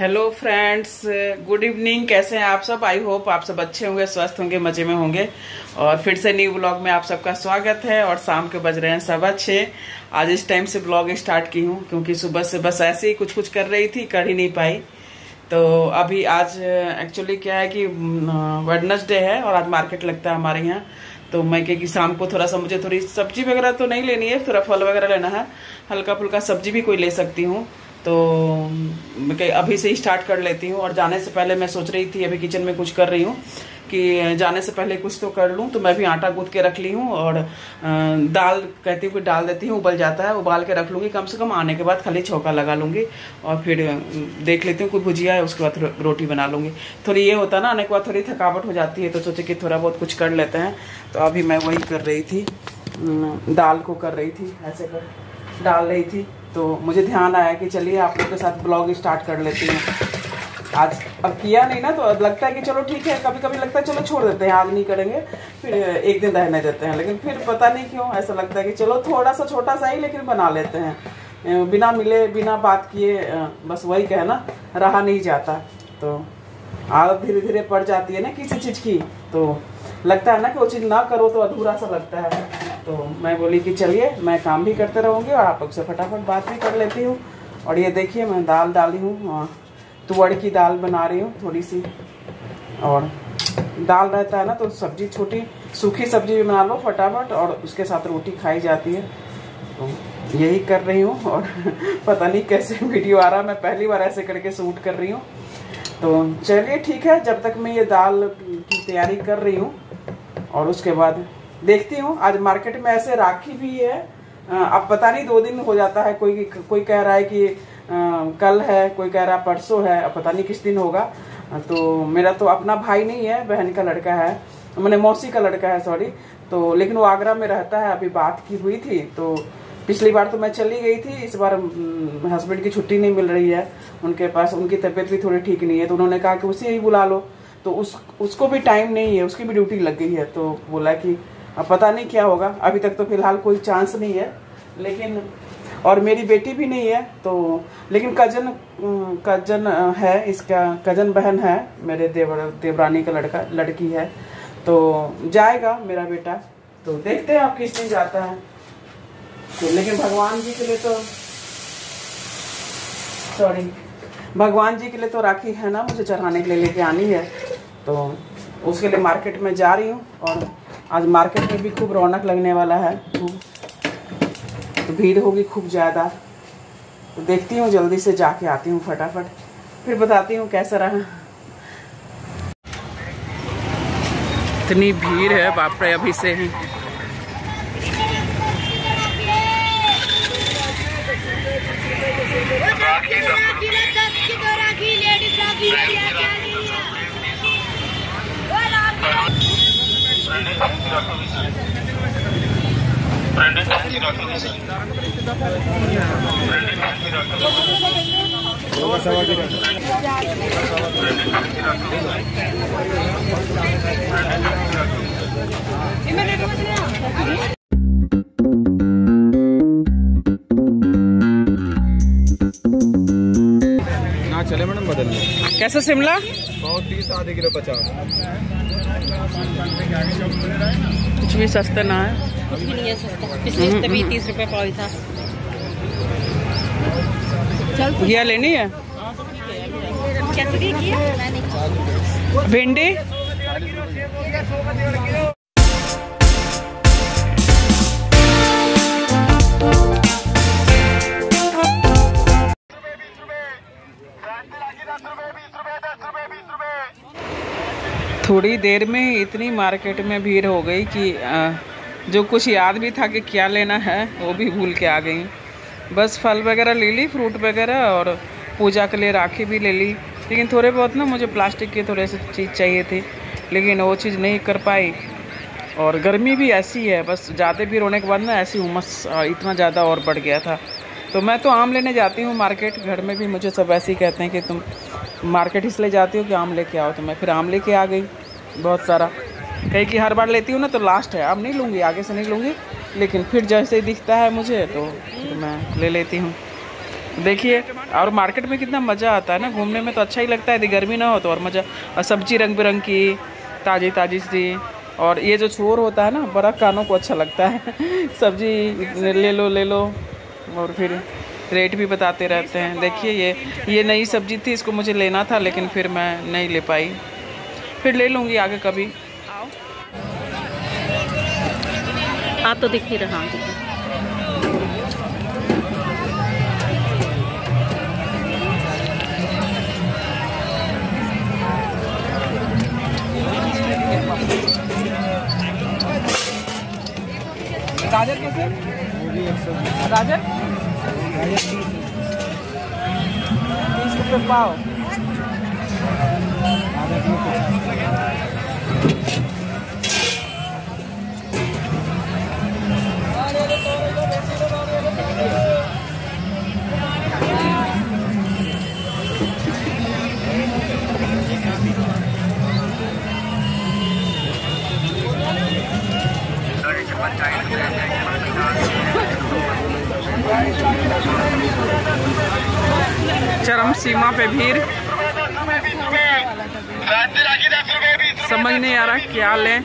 Hello friends, good evening. कैसे हैं आप सब? आई होप आप सब अच्छे होंगे, स्वस्थ होंगे, मजे में होंगे। और फिर से न्यू ब्लॉग में आप सबका स्वागत है। और शाम के बज रहे हैं 6:15। आज इस टाइम से ब्लॉग स्टार्ट की हूँ क्योंकि सुबह से बस ऐसे ही कुछ कुछ कर रही थी, कर ही नहीं पाई। तो अभी आज एक्चुअली क्या है कि वेडनेसडे है और आज मार्केट लगता है हमारे यहाँ। तो मैं कि शाम को थोड़ा सा मुझे थोड़ी सब्जी वगैरह तो नहीं लेनी है, थोड़ा फल वगैरह लेना है, हल्का फुल्का सब्जी भी कोई ले सकती हूँ। तो अभी से ही स्टार्ट कर लेती हूँ। और जाने से पहले मैं सोच रही थी, अभी किचन में कुछ कर रही हूँ कि जाने से पहले कुछ तो कर लूँ। तो मैं भी आटा गूंथ के रख ली हूँ और दाल कहती हूँ कि डाल देती हूँ, उबल जाता है, उबाल के रख लूँगी। कम से कम आने के बाद खाली छौंका लगा लूँगी और फिर देख लेती हूँ कोई भुजिया है, उसके बाद रोटी बना लूँगी। थोड़ी ये होता है ना, आने के बाद थोड़ी थकावट हो जाती है, तो सोचे कि थोड़ा बहुत कुछ कर लेते हैं। तो अभी मैं वही कर रही थी, दाल को कर रही थी, ऐसे कर डाल रही थी। तो मुझे ध्यान आया कि चलिए आप लोग के साथ ब्लॉग स्टार्ट कर लेती हूँ। आज अब किया नहीं ना, तो लगता है कि चलो ठीक है, कभी कभी लगता है चलो छोड़ देते हैं, आज नहीं करेंगे, फिर एक दिन रहने देते हैं। लेकिन फिर पता नहीं क्यों ऐसा लगता है कि चलो थोड़ा सा छोटा सा ही लेकिन बना लेते हैं, बिना मिले बिना बात किए। बस वही कहना, रहा नहीं जाता। तो आदत धीरे धीरे पड़ जाती है ना किसी चीज़ की, तो लगता है ना कि वो चीज़ ना करो तो अधूरा सा लगता है। तो मैं बोली कि चलिए मैं काम भी करते रहूँगी और आप लोग से फटाफट बात भी कर लेती हूँ। और ये देखिए मैं दाल डाली हूँ, तुअर की दाल बना रही हूँ थोड़ी सी। और दाल रहता है ना तो सब्जी, छोटी सूखी सब्जी भी बना लो फटाफट, और उसके साथ रोटी खाई जाती है। तो यही कर रही हूँ। और पता नहीं कैसे वीडियो आ रहा, मैं पहली बार ऐसे करके शूट कर रही हूँ। तो चलिए ठीक है, जब तक मैं ये दाल की तैयारी कर रही हूँ और उसके बाद देखती हूँ। आज मार्केट में ऐसे राखी भी है, अब पता नहीं 2 दिन हो जाता है। कोई कह रहा है कि कल है, कोई कह रहा है परसों है, अब पता नहीं किस दिन होगा। तो मेरा तो अपना भाई नहीं है, बहन का लड़का है, मैंने मौसी का लड़का है, सॉरी। तो लेकिन वो आगरा में रहता है। अभी बात की हुई थी, तो पिछली बार तो मैं चली गई थी, इस बार हस्बैंड की छुट्टी नहीं मिल रही है उनके पास, उनकी तबीयत भी थोड़ी ठीक नहीं है। तो उन्होंने कहा कि उसे ही बुला लो। तो उसको भी टाइम नहीं है, उसकी भी ड्यूटी लग गई है। तो बोला कि अब पता नहीं क्या होगा, अभी तक तो फिलहाल कोई चांस नहीं है। लेकिन और मेरी बेटी भी नहीं है, तो लेकिन कजन है, इसका कजन बहन है, मेरे देवरानी का लड़की है, तो जाएगा मेरा बेटा। तो देखते हैं आप किस दिन जाता है। तो लेकिन भगवान जी के लिए तो राखी है ना, मुझे चढ़ाने के लिए लेके आनी है। तो उसके लिए मार्केट में जा रही हूँ। और आज मार्केट में भी खूब रौनक लगने वाला है, तो भीड़ होगी खूब ज़्यादा। तो देखती हूँ, जल्दी से जाके आती हूँ फटाफट, फिर बताती हूँ कैसा रहा। इतनी भीड़ है, बाप रे, अभी से ही। ना चले मैडम, बदल लो। कैसे शिमला? 30, आधे किलो 50। कुछ भी सस्ता ना है, कुछ भी नहीं है सस्ता। पिछले हफ्ते भी 30 रुपए पाव था। घिया लेनी है, कैसे दी किया? भिंडी थोड़ी देर में इतनी मार्केट में भीड़ हो गई कि जो कुछ याद भी था कि क्या लेना है वो भी भूल के आ गई। बस फल वगैरह ले ली, फ्रूट वगैरह, और पूजा के लिए राखी भी ले ली। लेकिन थोड़े बहुत ना मुझे प्लास्टिक के थोड़े से चीज़ चाहिए थी, लेकिन वो चीज़ नहीं कर पाई। और गर्मी भी ऐसी है, बस ज़्यादा भीड़ होने के बाद ना ऐसी उमस इतना ज़्यादा और बढ़ गया था। तो मैं तो आम लेने जाती हूँ मार्केट, घर में भी मुझे सब ऐसे ही कहते हैं कि तुम मार्केट इसलिए जाती हो कि आम लेके आओ। तो मैं फिर आम लेके आ गई बहुत सारा। कहीं की हर बार लेती हूँ ना तो लास्ट है, अब नहीं लूँगी, आगे से नहीं लूँगी। लेकिन फिर जैसे ही दिखता है मुझे तो फिर मैं ले लेती हूँ। देखिए, और मार्केट में कितना मज़ा आता है ना घूमने में, तो अच्छा ही लगता है। यदि गर्मी ना हो तो और मज़ा। और सब्जी रंग बिरंग की, ताज़ी ताज़ी सी। और ये जो शोर होता है ना, बड़ा कानों को अच्छा लगता है। सब्जी ले लो और फिर रेट भी बताते रहते हैं। देखिए ये नई सब्जी थी, इसको मुझे लेना था लेकिन फिर मैं नहीं ले पाई, फिर ले लूँगी आगे कभी। आप तो दिख ही रहा। गाजर कैसे? गाजर 30 रुपये पाव। चरम सीमा पे भीड़, समझ नहीं आ रहा क्या लें।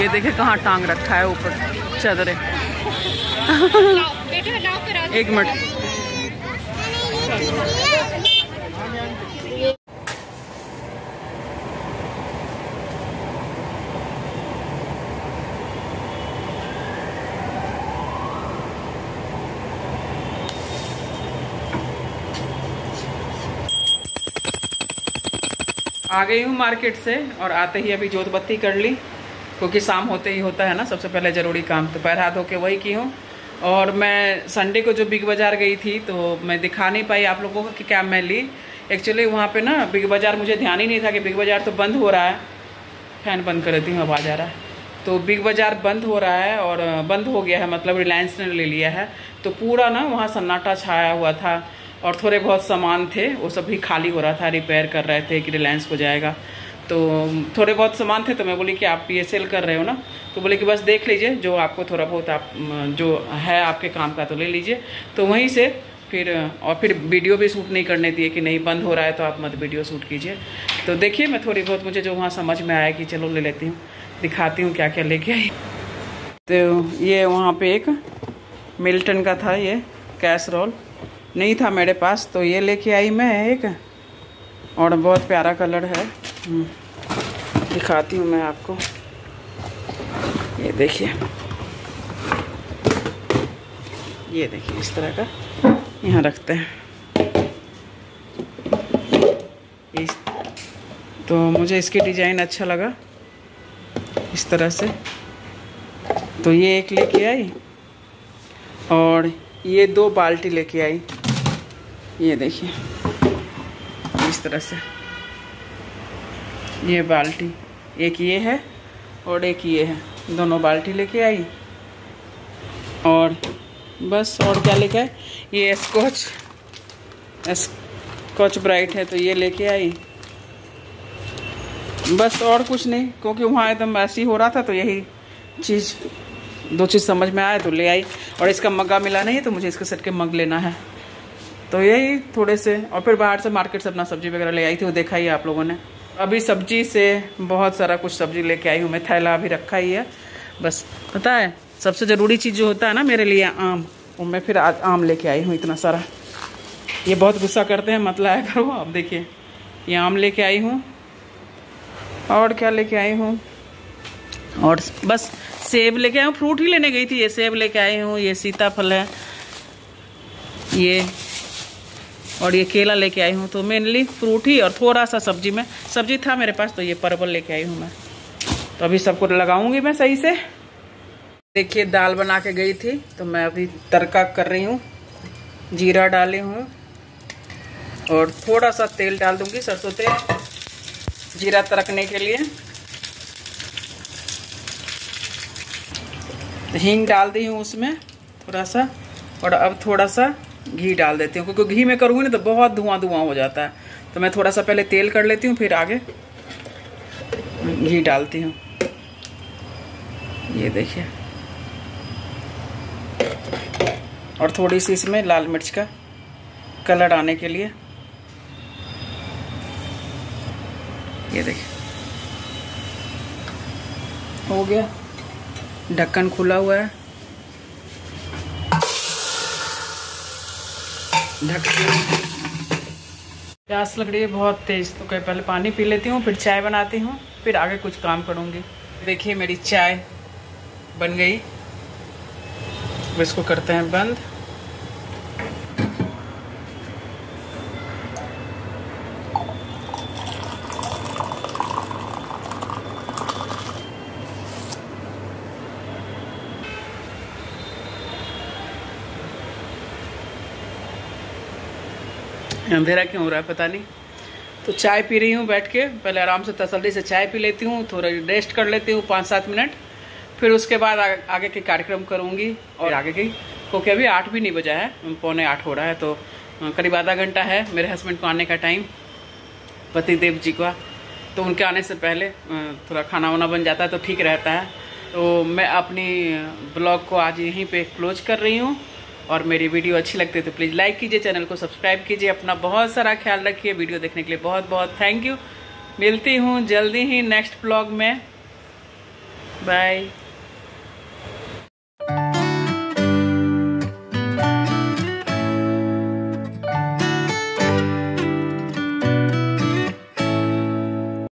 ये देखिए कहाँ टांग रखा है ऊपर चादरें। एक मिनट, आ गई हूँ मार्केट से और आते ही अभी जोत बत्ती कर ली, क्योंकि शाम होते ही होता है ना सबसे पहले ज़रूरी काम। तो पैर हाथ धो के वही की हूँ। और मैं संडे को जो बिग बाज़ार गई थी तो मैं दिखा नहीं पाई आप लोगों को कि क्या मैं ली। एक्चुअली वहाँ पे ना बिग बाज़ार, मुझे ध्यान ही नहीं था कि बिग बाज़ार तो बंद हो रहा है। फैन बंद कर देती हूँ, आवाज़ आ रहा है। तो बिग बाज़ार बंद हो रहा है और बंद हो गया है, मतलब रिलायंस ने ले लिया है। तो पूरा ना वहाँ सन्नाटा छाया हुआ था और थोड़े बहुत सामान थे वो सब भी खाली हो रहा था, रिपेयर कर रहे थे कि रिलायंस को जाएगा। तो थोड़े बहुत सामान थे तो मैं बोली कि आप ये सेल कर रहे हो ना, तो बोले कि बस देख लीजिए जो आपको थोड़ा बहुत आप जो है आपके काम का तो ले लीजिए। तो वहीं से फिर वीडियो भी शूट नहीं करने दिए कि नहीं बंद हो रहा है तो आप मत वीडियो शूट कीजिए। तो देखिए मैं थोड़ी बहुत मुझे जो वहाँ समझ में आया कि चलो ले लेती हूँ, दिखाती हूँ क्या क्या लेके आई। तो ये वहाँ पे एक मिल्टन का था, ये कैसरोल नहीं था मेरे पास तो ये लेके आई मैं एक, और बहुत प्यारा कलर है। दिखाती हूँ मैं आपको, ये देखिए, ये देखिए इस तरह का यहाँ रखते हैं। तो मुझे इसकी डिज़ाइन अच्छा लगा इस तरह से, तो ये एक लेके आई और ये 2 बाल्टी लेके आई। ये देखिए इस तरह से ये बाल्टी, एक ये है और एक ये है, दोनों बाल्टी लेके आई। और बस, और क्या लेके आई, ये स्कॉच ब्राइट है तो ये लेके आई। बस और कुछ नहीं, क्योंकि वहाँ एकदम ऐसी हो रहा था तो यही चीज़ 2 चीज़ समझ में आए तो ले आई। और इसका मग्गा मिला नहीं तो मुझे इसके सेट के मग लेना है, तो यही थोड़े से। और फिर बाहर से मार्केट से अपना सब्जी वगैरह ले आई थी, वो देखा ही आप लोगों ने। अभी सब्जी से बहुत सारा कुछ सब्जी लेके आई हूँ मैं, थैला अभी रखा ही है। बस पता है सबसे ज़रूरी चीज़ जो होता है ना मेरे लिए, आम, और मैं फिर आज आम लेके आई हूँ इतना सारा। ये बहुत गुस्सा करते हैं, मत लाया करो। अब देखिए ये आम लेके आई हूँ, और क्या लेके आई हूँ, और बस सेब लेके आई हूँ। फ्रूट ही लेने गई थी, ये सेब लेके आई हूँ, ये सीताफल है ये, और ये केला लेके आई हूँ। तो मेनली फ्रूट ही, और थोड़ा सा सब्जी में सब्जी था मेरे पास तो ये परवल लेके आई हूँ मैं। तो अभी सबको लगाऊंगी मैं सही से। देखिए दाल बना के गई थी तो मैं अभी तड़का कर रही हूँ। जीरा डाली हूँ और थोड़ा सा तेल डाल दूंगी, सरसों तेल, जीरा तड़कने के लिए। हींग डाल दी हूँ उसमें थोड़ा सा, और अब थोड़ा सा घी डाल देती हूँ, क्योंकि घी में करूँगी ना तो बहुत धुआं धुआं हो जाता है। तो मैं थोड़ा सा पहले तेल कर लेती हूँ, फिर आगे घी डालती हूँ। ये देखिए, और थोड़ी सी इसमें लाल मिर्च का कलर आने के लिए। ये देखिए हो गया, ढक्कन खुला हुआ है। प्यास लग रही है बहुत तेज, तो कहीं पहले पानी पी लेती हूँ, फिर चाय बनाती हूँ, फिर आगे कुछ काम करूँगी। देखिए मेरी चाय बन गई, अब इसको करते हैं बंद। अंधेरा क्यों हो रहा है पता नहीं। तो चाय पी रही हूँ बैठ के, पहले आराम से तसल्ली से चाय पी लेती हूँ, थोड़ा रेस्ट कर लेती हूँ 5-7 मिनट, फिर उसके बाद आगे के कार्यक्रम करूँगी। और आगे की क्योंकि अभी 8 भी नहीं बजा है, 7:45 हो रहा है, तो करीब आधा घंटा है मेरे हस्बैंड को आने का टाइम, पतिदेव जी का। तो उनके आने से पहले थोड़ा खाना वाना बन जाता है तो ठीक रहता है। तो मैं अपनी ब्लॉग को आज यहीं पे क्लोज कर रही हूँ, और मेरी वीडियो अच्छी लगती है तो प्लीज़ लाइक कीजिए, चैनल को सब्सक्राइब कीजिए। अपना बहुत सारा ख्याल रखिए। वीडियो देखने के लिए बहुत बहुत थैंक यू। मिलती हूँ जल्दी ही नेक्स्ट ब्लॉग में। बाय।